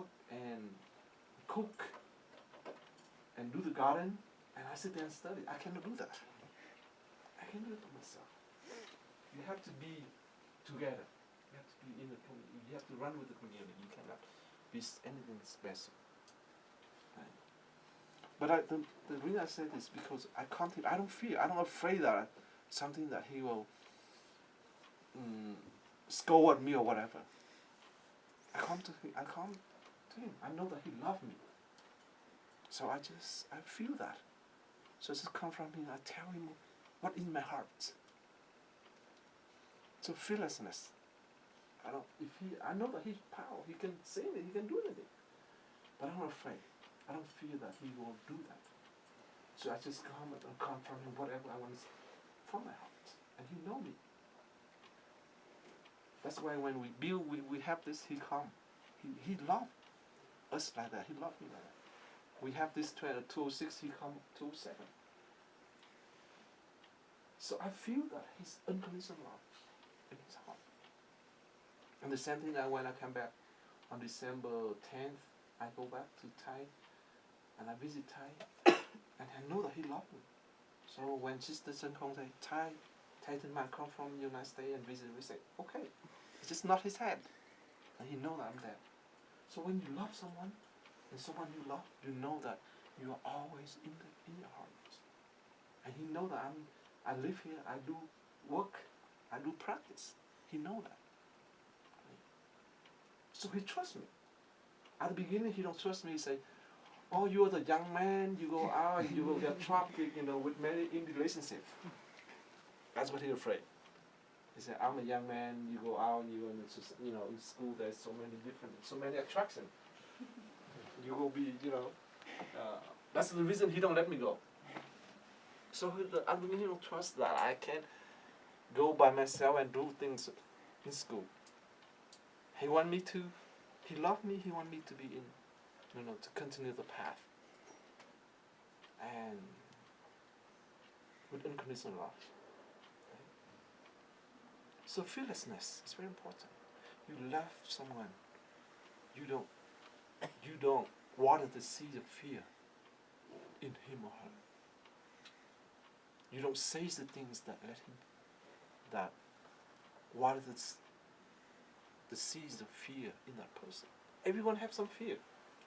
work and cook and do the garden, and I sit there and study. I cannot do that. I can't do it by myself. You have to be together. You have to be in the community. You have to run with the community. You cannot be anything special. Right? But the reason I say this is because I can't. I don't fear. I'm not afraid that something that he will scold at me or whatever. I come to him. I know that he loves me. So I feel that. So I just come from him. I tell him what in my heart. So fearlessness. I know that he's powerful. He can say it. He can do anything. But I'm not afraid. I don't fear that he will do that. So I just come and confront him whatever I want from my heart, and he know me. That's why when we build, we have this. He come. He love us like that. He love me like that. We have this 206. He come 207. So I feel that his unconditional love in his heart. And the same thing that when I come back on December 10th, I go back to Thai and I visit Thai, and I know that he loved me. So when Sister Sun Kong say, Thay Tinh might come from the United States and visit, we say, okay, it's just not his head, and he know that I'm there. So when you love someone, and someone you love, you know that you are always in your heart, and he know that I live here, I do work, I do practice. He know that. So he trusts me. At the beginning, he don't trust me. He say, "Oh, you're the young man. You go out, you will get trapped, with many in relationship." That's what he's afraid. He said, "I'm a young man. You go out, in school. There's so many attractions. You will be, That's the reason he don't let me go. So at the beginning, he don't trust that I can go by myself and do things in school. He want me to. He loved me. He want me to be in, to continue the path. And with unconditional love. Okay? So fearlessness is very important. You love someone. You don't water the seed of fear in him or her. You don't say the things that water the seeds of fear in that person. Everyone has some fear.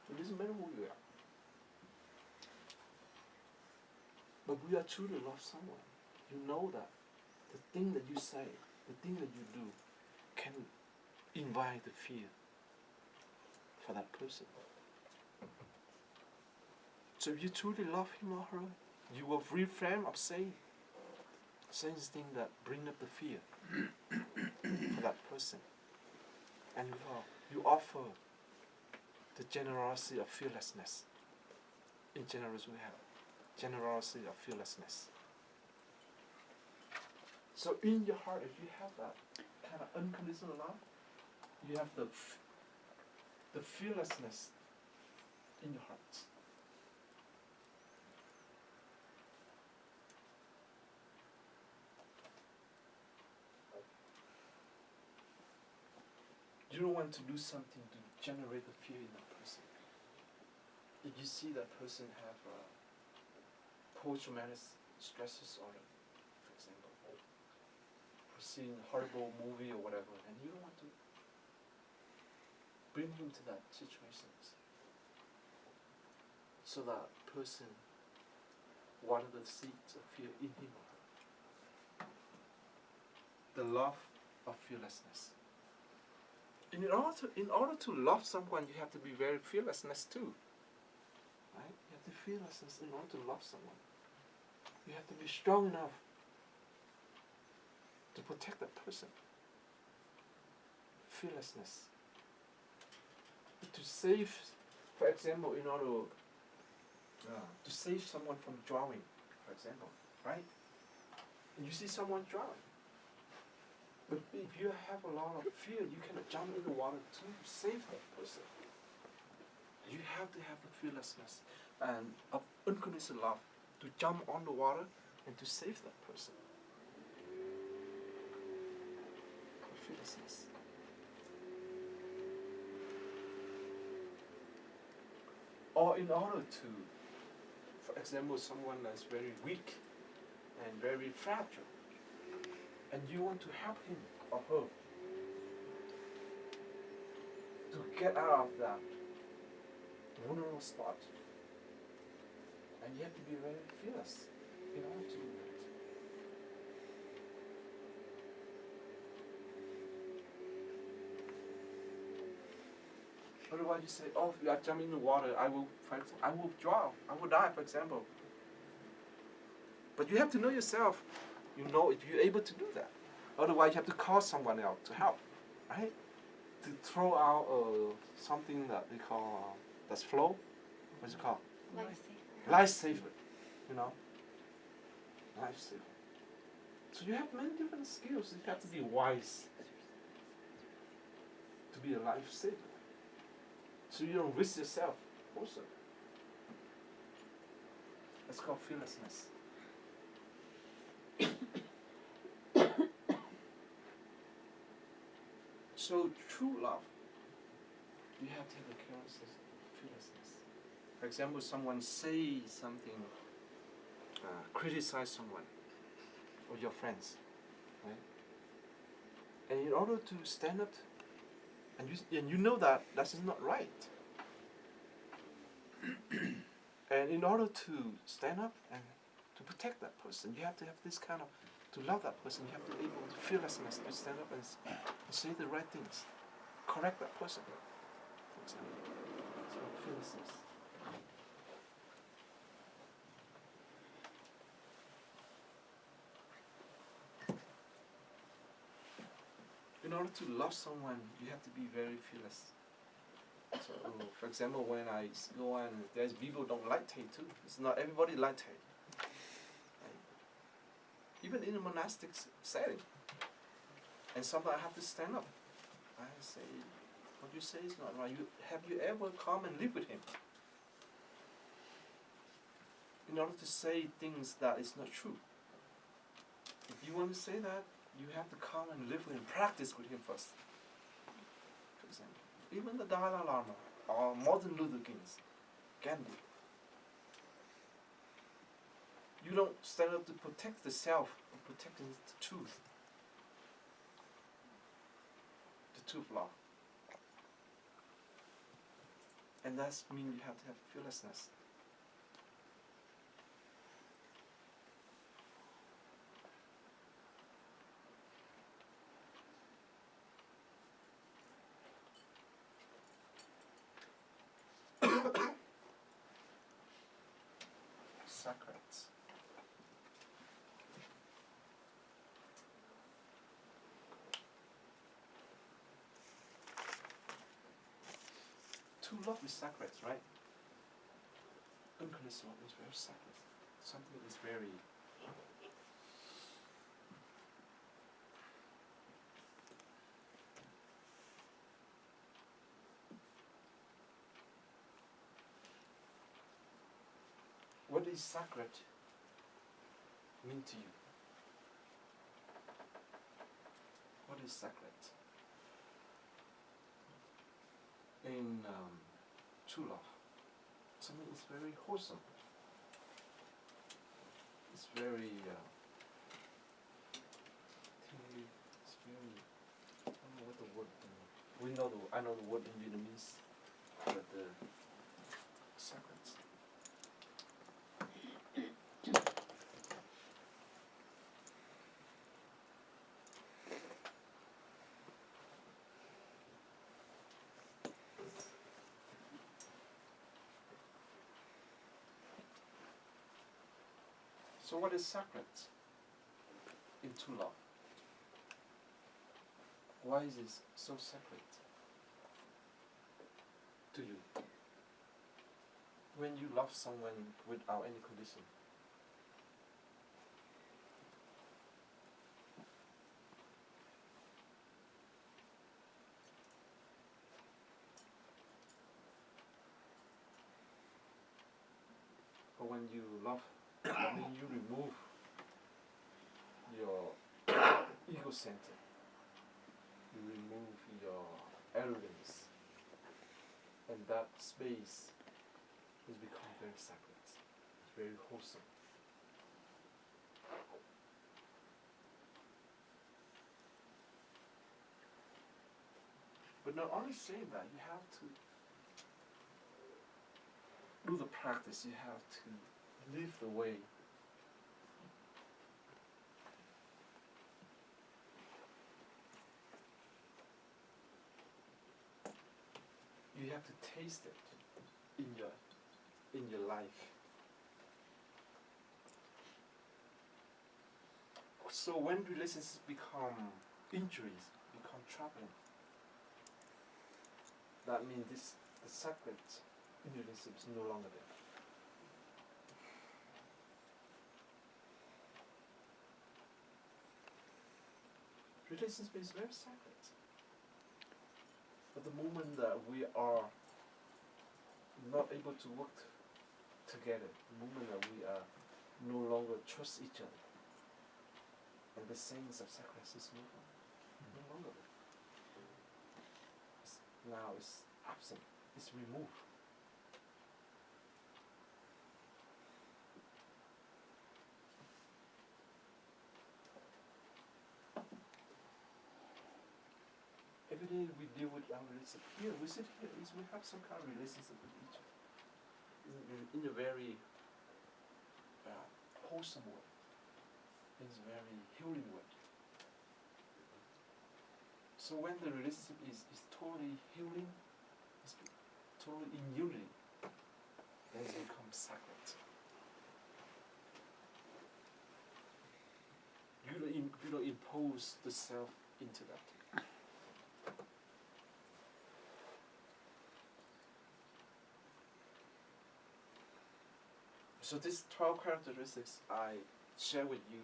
It doesn't matter who you are. But we are truly love someone. You know that the thing that you say, the thing that you do, can invite the fear for that person. So if you truly love him or her, you will refrain of saying things that bring up the fear for that person. And you offer the generosity of fearlessness. In generous we have generosity of fearlessness. So in your heart, if you have that kind of unconditional love, you have the fearlessness in your heart. You don't want to do something to generate the fear in that person. If you see that person have post-traumatic stress disorder, for example, or seeing a horrible movie or whatever, and you don't want to bring him to that situation, so that person water the seeds of fear in him or her. The love of fearlessness. In order to love someone, you have to be very fearlessness too. Right? You have to be fearlessness in order to love someone. You have to be strong enough to protect that person. Fearlessness. To save, for example, in order to save someone from drowning, for example, right? And you see someone drowning. But if you have a lot of fear, you cannot jump in the water to save that person. You have to have the fearlessness and unconditional love to jump on the water and to save that person. Fearlessness. Or in order to, for example, someone that's very weak and very fragile, and you want to help him or her to get out of that vulnerable spot. And you have to be very fearless in order to do that. Otherwise you say, oh, if I jump in the water, I will drown, I will die, for example. But you have to know yourself, you know if you're able to do that. Otherwise you have to call someone else to help, right? To throw out something that they call, that's flow, what's it called? Lifesaver, you know? Lifesaver. So you have many different skills, you have to be wise to be a lifesaver. So you don't risk yourself also. That's called fearlessness. So true love, you have to have a fearlessness. For example, someone says something, criticize someone, or your friends, right? And in order to stand up, and you know that is not right. And in order to stand up and to protect that person, you have to have this kind of, to love that person, you have to be able to fearlessness to stand up and say the right things, correct that person, for example. So fearlessness. In order to love someone, you have to be very fearless. So, for example, when I go and there's people don't like Thay too. It's not everybody like Thay. Right? Even in a monastic setting. And sometimes I have to stand up. I say, what you say is not right. Have you ever come and live with him? In order to say things that is not true. If you want to say that, you have to come and live with him, practice with him first. For example, even the Dalai Lama or Martin Luther King, Gandhi. You don't stand up to protect the self, or protect the truth. The truth law. And that means you have to have fearlessness. Sacrament. To love is sacred, right? Unconditional is very sacred. Something is very what is sacred mean to you? What is sacred? In true love, something is very wholesome. It's very it's very, I don't know what the word, I know the word in Vietnamese, but sacred. So what is sacred in true love? Why is it so sacred to you? When you love someone without any condition. But when you love, I mean you remove your ego center. You remove your arrogance. And that space It's become very sacred. It's very wholesome. But not only saying that, you have to do the practice, you have to live the way. You have to taste it in your life. So when relationships become injuries, become troubling, that means the sacred in relationships is no longer there. Relationship is very sacred. But the moment that we are not able to work together, the moment that we are no longer trust each other, and the sense of sacrifice is no longer there. Now it's absent, it's removed. Every day we deal with our relationship. Here, we sit here, we have some kind of relationship with each other in a very wholesome way, in a very healing way. So when the relationship is totally healing, it's totally in unity, then it becomes sacred. You don't impose the self into that. So these 12 characteristics I share with you.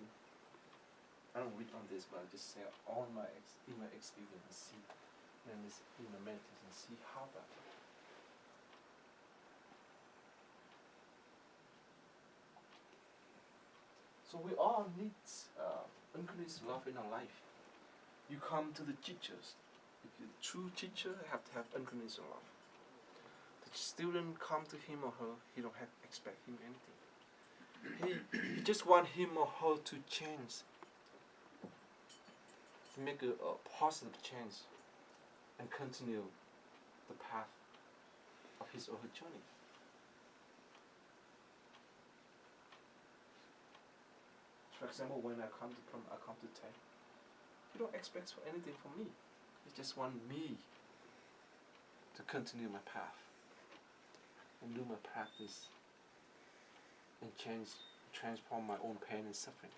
I don't read on this, but I just say all in my experience and see, and this in the meditation and see how that. So we all need unconditional love in our life. You come to the teachers. If you're a true teacher, you have to have unconditional love. The student come to him or her, he don't have expect him anything. He just want him or her to change, to make a positive change, and continue the path of his or her journey. For example, when I come to Thay, you don't expect anything from me. You just want me to continue my path and do my practice and transform my own pain and suffering.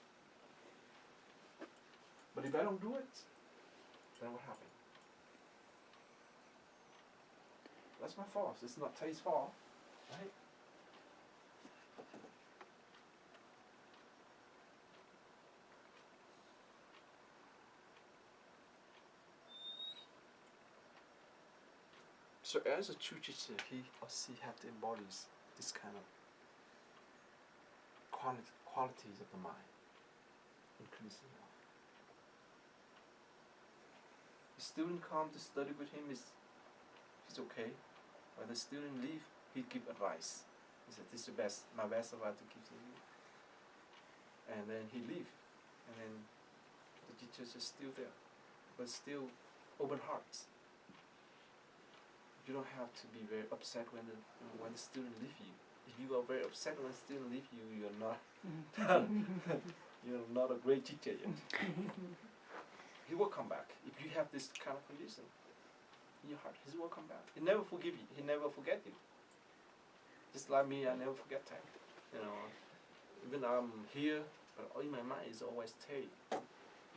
But if I don't do it, then what happens? That's my fault. It's not Thay's fault, right? So as a true teacher, he or she have to embody this kind of qualities of the mind, increasing love. The student come to study with him, he's okay. When the student leave, he give advice. He said, "This is my best advice to give to you." And then he leave, and then the teacher is still there, but still open hearts. You don't have to be very upset when the student leave you. If you are very upset when the student leave you, you're not you're not a great teacher yet. He will come back if you have this kind of condition in your heart. He will come back. He never forgive you. He never forget you. Just like me, I never forget Thay. Even I'm here, but in my mind is always Thay.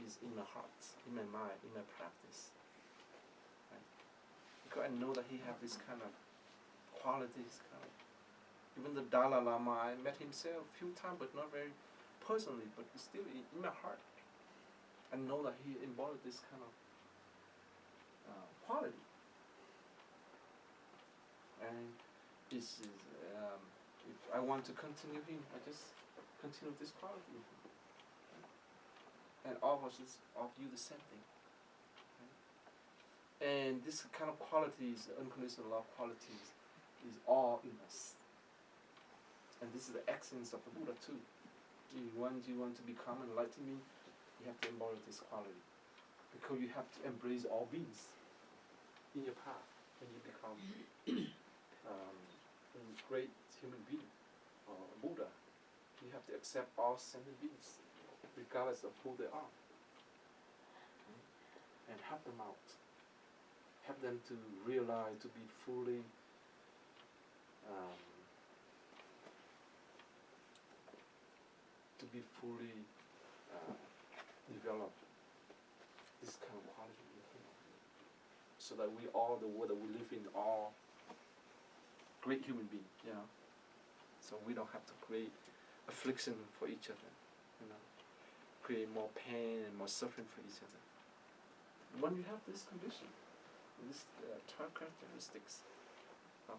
Is in my heart, in my mind, in my practice. I know that he have this kind of qualities. Even the Dalai Lama, I met himself a few times, but not very personally, but still in my heart. I know that he embodied this kind of quality. And this is, if I want to continue him, I just continue this quality. And all of us do the same thing. And this kind of qualities, unconditional love qualities, is all in us. And this is the essence of the Buddha too. You want to become enlightened, you have to embody this quality. Because you have to embrace all beings in your path when you become a great human being or a Buddha. You have to accept all sentient beings, regardless of who they are, and help them out. Help them to realize, to be fully developed this kind of quality, so that we all, the world that we live in, are great human beings, So we don't have to create affliction for each other, create more pain and more suffering for each other. When you have this condition, these characteristics of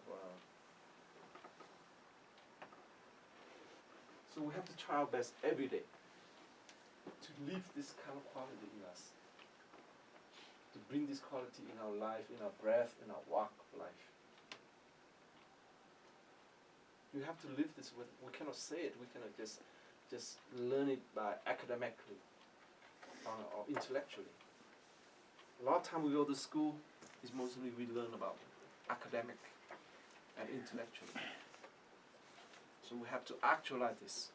so we have to try our best every day to live this kind of quality in us, to bring this quality in our life, in our breath, in our walk of life. You have to live this with. We cannot say it. We cannot just learn it by academically or intellectually. A lot of time we go to school is mostly we learn about academic and intellectually. So we have to actualize this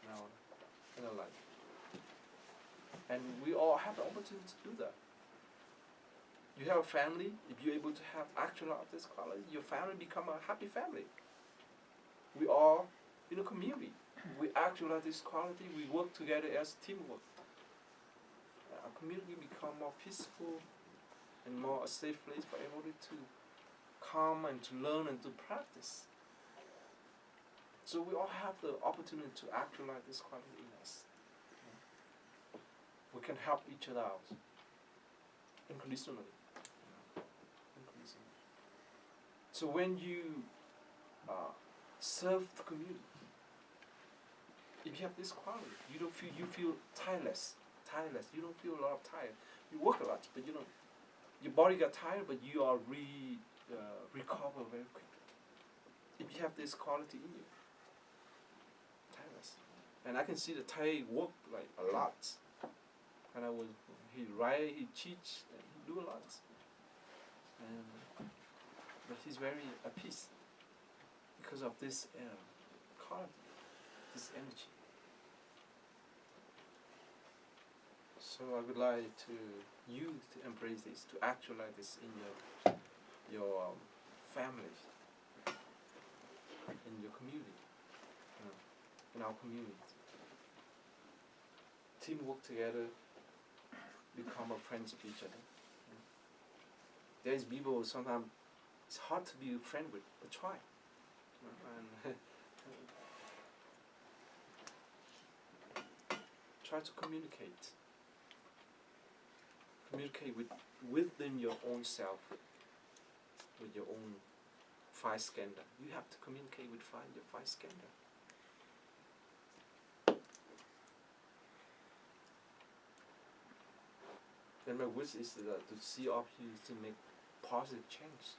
in our life. And we all have the opportunity to do that. You have a family, if you're able to have actualize this quality, your family become a happy family. We are in a community. We actualize this quality, we work together as teamwork. Our community become more peaceful and more a safe place for everybody to come and to learn and to practice. So we all have the opportunity to actualize this quality in us. We can help each other out unconditionally. So when you serve the community, if you have this quality, you feel tireless. You don't feel a lot of tired. You work a lot, but your body got tired, but you are recover very quickly. If you have this quality in you, tireless. And I can see the Thay work like a lot. And he write, he teach, and he do a lot. But he's very at peace because of this quality, this energy. So I would like you to embrace this, to actualize this in your family, in your community, in our community. Teamwork together, become friends of each other. There's people sometimes it's hard to be a friend with, but try. And try to communicate. Communicate within your own self, with your own five skandha. You have to communicate with your five skandha. Then my wish is to see all of you to make positive change.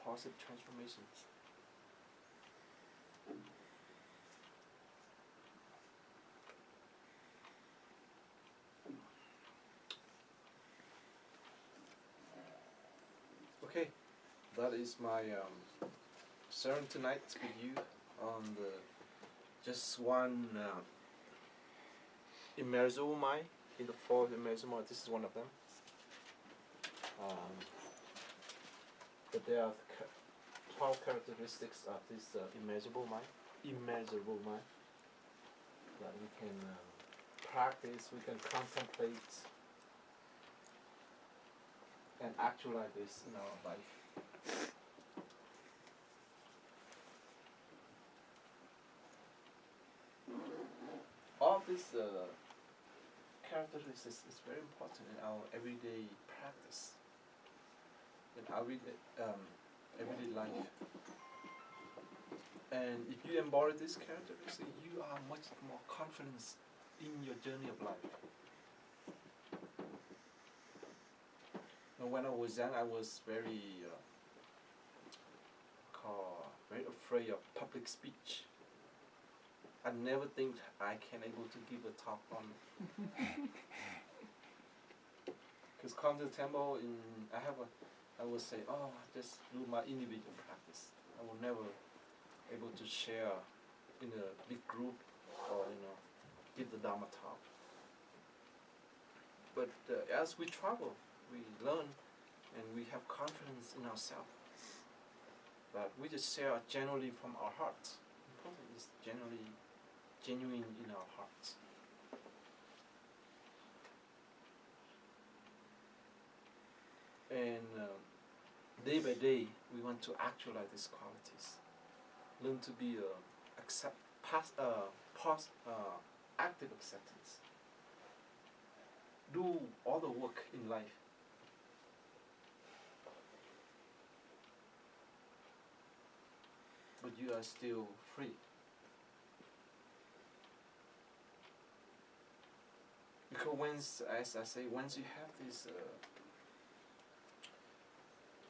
Positive transformations. Okay, that is my sermon tonight with you on just one immeasurable mind in the four immeasurable mind. This is one of them. But there are 12 characteristics of this immeasurable mind that we can practice, we can contemplate, and actualize this in our life. All these characteristics is very important in our everyday practice, in our everyday life. And if you embody this characteristic, you are much more confident in your journey of life. Now, when I was young, I was very very afraid of public speech. I never think I can able to give a talk on. Because come to the temple, I will say, oh, just do my individual practice. I will never able to share in a big group or give the Dharma talk. But as we travel, we learn and we have confidence in ourselves. But we just share generally from our hearts. Important is genuine in our hearts. And day by day, we want to actualize these qualities. Learn to be active acceptance. Do all the work in life. But you are still free. Because once, as I say, once you have these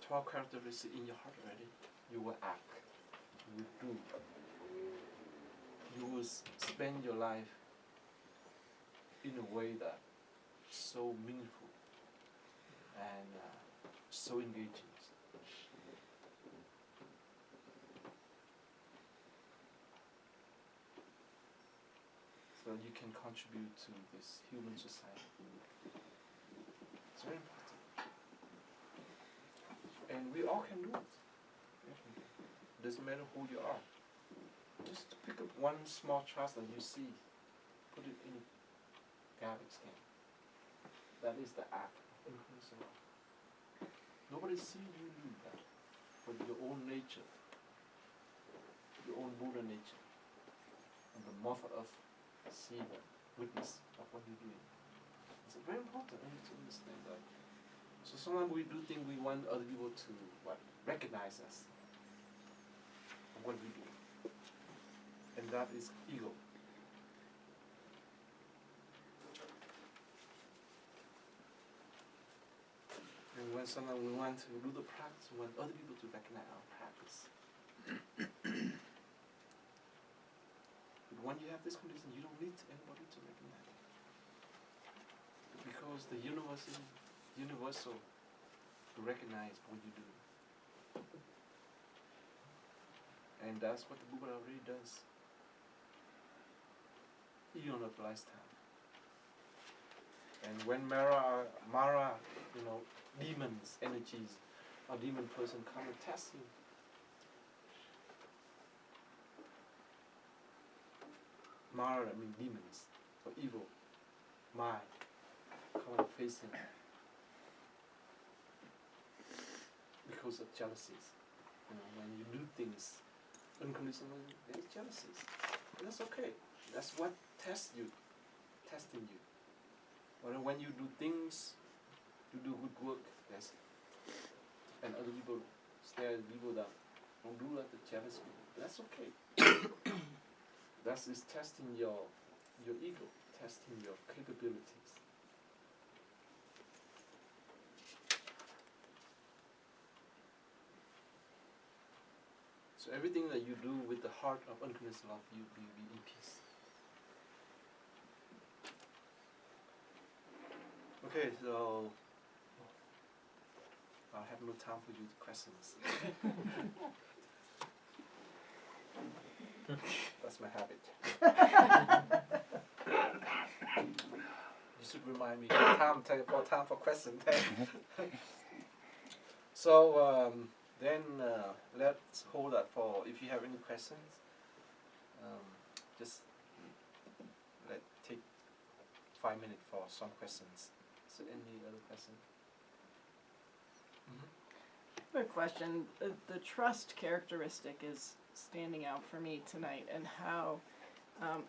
12 characteristics in your heart already, you will act, you will do. You will spend your life in a way that is so meaningful and so engaging. So you can contribute to this human society. It's very important. And we all can do it. Doesn't matter who you are. Just pick up one small trash that you see, put it in a garbage can. That is the act of unconditional. Nobody sees you do that, but your own nature, your own Buddha nature, and the Mother Earth see the witness of what you're doing. It's very important to understand that. So sometimes we do think we want other people to recognize us of what we do. And that is ego. And when sometimes we want to do the practice, we want other people to recognize our practice. But when you have this condition, you don't need anybody to recognize it. Because the universe is universal to recognize what you do. And that's what the Buddha really does. Eon of lifetime. And when Mara, demons, energies, or demon person come and test you, Mara, demons, or evil, mind, come and face him because of jealousies. When you do things unconditionally, there's jealousies. And that's okay. That's what testing you. But when you do things, you do good work, and other people stare at people that don't do like the jealous people. That's okay. That is testing your ego, testing your capabilities. So everything that you do with the heart of unconditional love, you be in peace. Okay, so I'll have no time for you to questions. That's my habit. You should remind me time for questions. So then let's hold that for if you have any questions. Just take 5 minutes for some questions. So any other question? I have a question. The trust characteristic is standing out for me tonight, and how,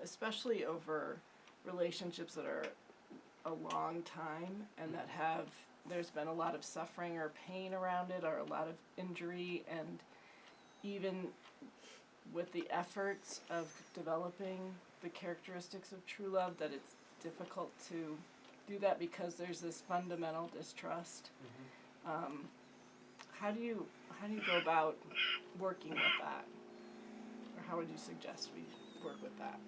especially over relationships that are a long time and that there's been a lot of suffering or pain around it, or a lot of injury, and even with the efforts of developing the characteristics of true love, that it's difficult to do that because there's this fundamental distrust. how do you go about working with that, or how would you suggest we work with that?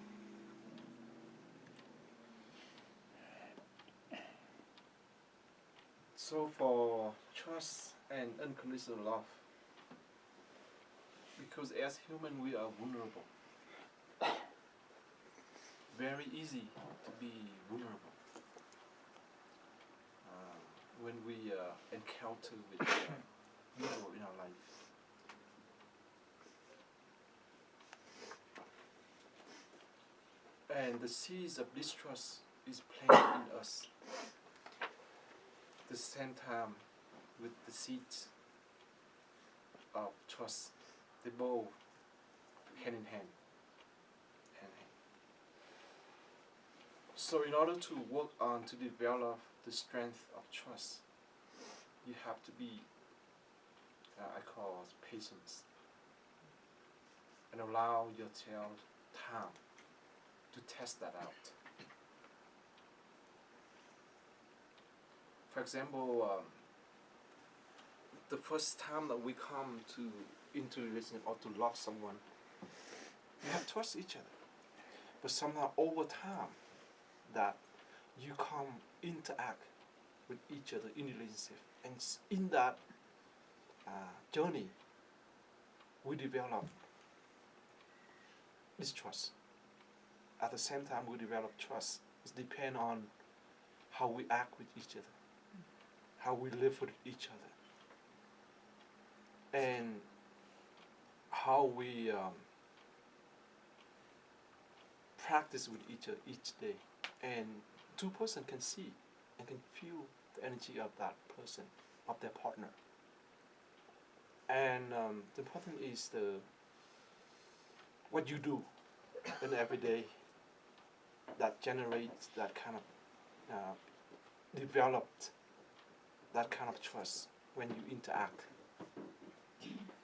So for trust and unconditional love, because as human we are vulnerable. Very easy to be vulnerable when we encounter with people in our life. And the seeds of distrust is planted in us. The same time with the seeds of trust, they both hand in hand. So in order to work on to develop the strength of trust, you have to be, I call it patience, and allow yourself time to test that out. For example, the first time that we come into a relationship or to love someone, you have to trust each other. But somehow over time, that you come interact with each other in relationship, and in that journey, we develop this trust. At the same time, we develop trust. It depends on how we act with each other, how we live with each other, and how we practice with each other each day. And two persons can see and can feel the energy of that person, of their partner. And the important is what you do in every day that generates that kind of developed that kind of trust when you interact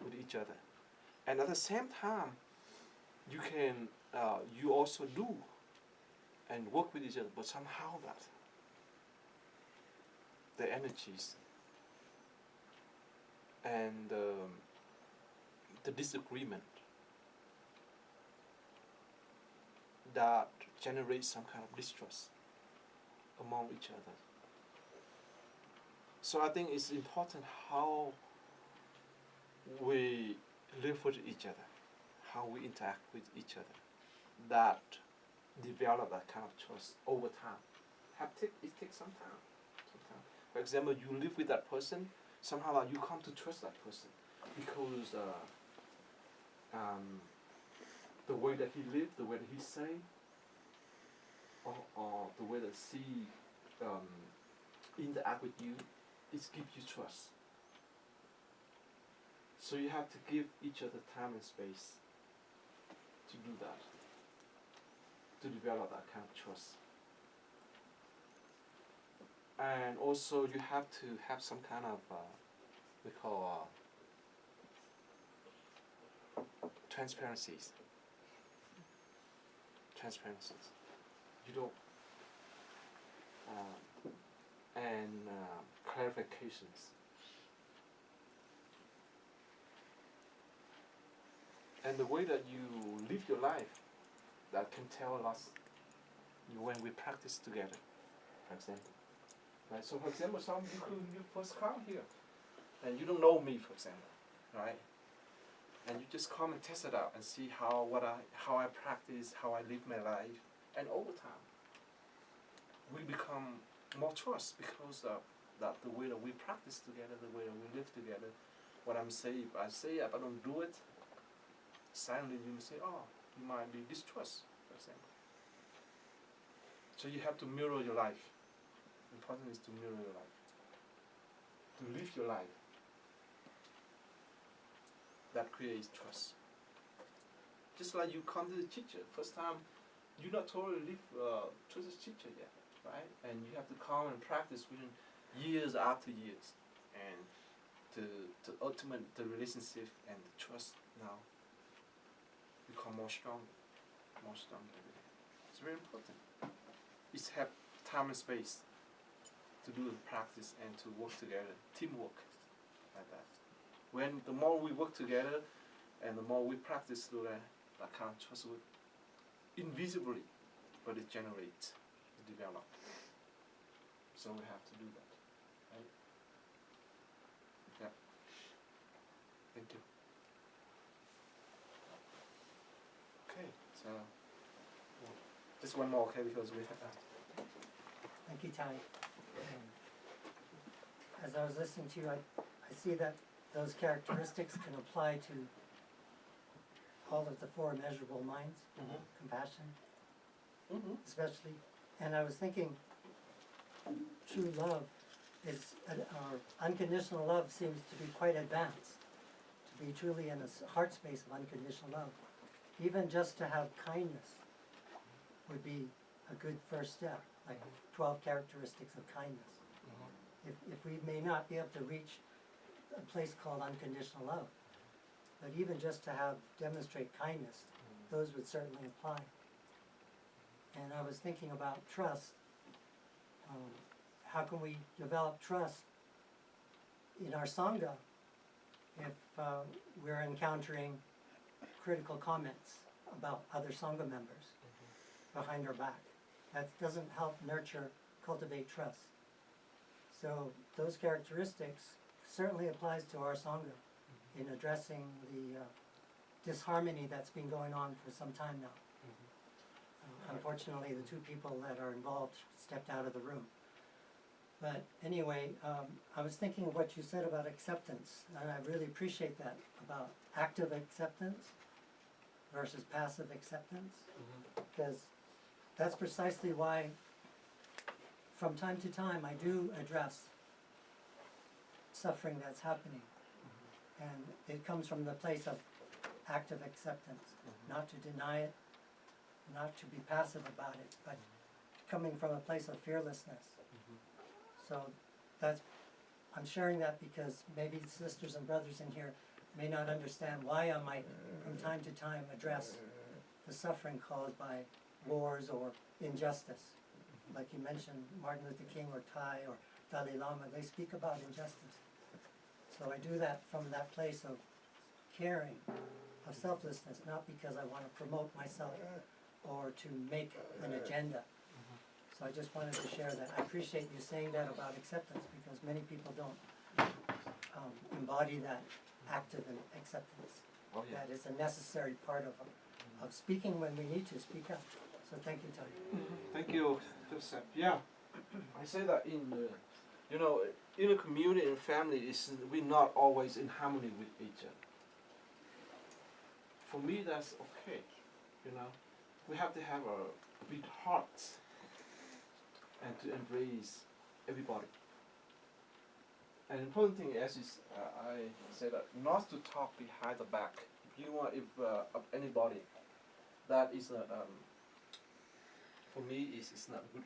with each other. And at the same time, you can you also do and work with each other, but somehow that the energies and the disagreement that generates some kind of distrust among each other. So I think it's important how we live with each other, how we interact with each other, that develop that kind of trust over time. It takes some time. For example, you live with that person, somehow you come to trust that person because the way that he lives, the way that he say, or the way that he interact with you, it gives you trust. So you have to give each other time and space to do that, to develop that kind of trust. And also you have to have some kind of, we call transparencies. You don't, and clarifications. And the way that you live your life, that can tell us when we practice together, for example. Right? So for example, you first come here, and you don't know me, for example, right? And you just come and test it out and see how I practice, how I live my life, and over time, we become more trust because of that the way that we practice together, the way that we live together. What I'm saying, if I don't do it, silently you may say, oh, you might be distrust, for example. So you have to mirror your life. Important is to mirror your life, to live your life. That creates trust. Just like you come to the teacher, first time, you're not totally live to the teacher yet, right? And you have to come and practice within years after years, and to ultimate the relationship and the trust now become more strong every day. It's very important. It's have time and space to do the practice and to work together, teamwork, like that. When the more we work together, and the more we practice that kind of trust will invisibly, but it generates, it develops. So we have to do that, right? Yeah. Thank you. Okay, so just one more, okay, because we have. Thank you, Thay. As I was listening to you, I see that those characteristics can apply to all of the four immeasurable minds, compassion, especially. And I was thinking, true love is, or unconditional love seems to be quite advanced, to be truly in a heart space of unconditional love. Even just to have kindness would be a good first step, like 12 characteristics of kindness. If we may not be able to reach a place called unconditional love, but even just to demonstrate kindness, those would certainly apply. And I was thinking about trust. How can we develop trust in our Sangha if we're encountering critical comments about other Sangha members behind our back? That doesn't help cultivate trust. So those characteristics certainly applies to our Sangha in addressing the disharmony that's been going on for some time now. Unfortunately, the two people that are involved stepped out of the room. But anyway, I was thinking of what you said about acceptance, and I really appreciate that, about active acceptance versus passive acceptance, because that's precisely why from time to time I do address suffering that's happening, and it comes from the place of active acceptance, not to deny it, not to be passive about it, but coming from a place of fearlessness. So I'm sharing that because maybe sisters and brothers in here may not understand why I might from time to time address the suffering caused by wars or injustice. Like you mentioned, Martin Luther King or Thay or Dalai Lama, they speak about injustice. So I do that from that place of caring, of selflessness, not because I want to promote myself or to make an agenda. So I just wanted to share that. I appreciate you saying that about acceptance, because many people don't embody that active acceptance. Oh, yeah. That is a necessary part of speaking when we need to speak up. So thank you, Thay. Thank you, Joseph. Yeah, I say that in a community and family, we're not always in harmony with each other. For me, that's okay. We have to have a big heart and to embrace everybody. An important thing is I say that not to talk behind the back. Of anybody, that is for me is not good.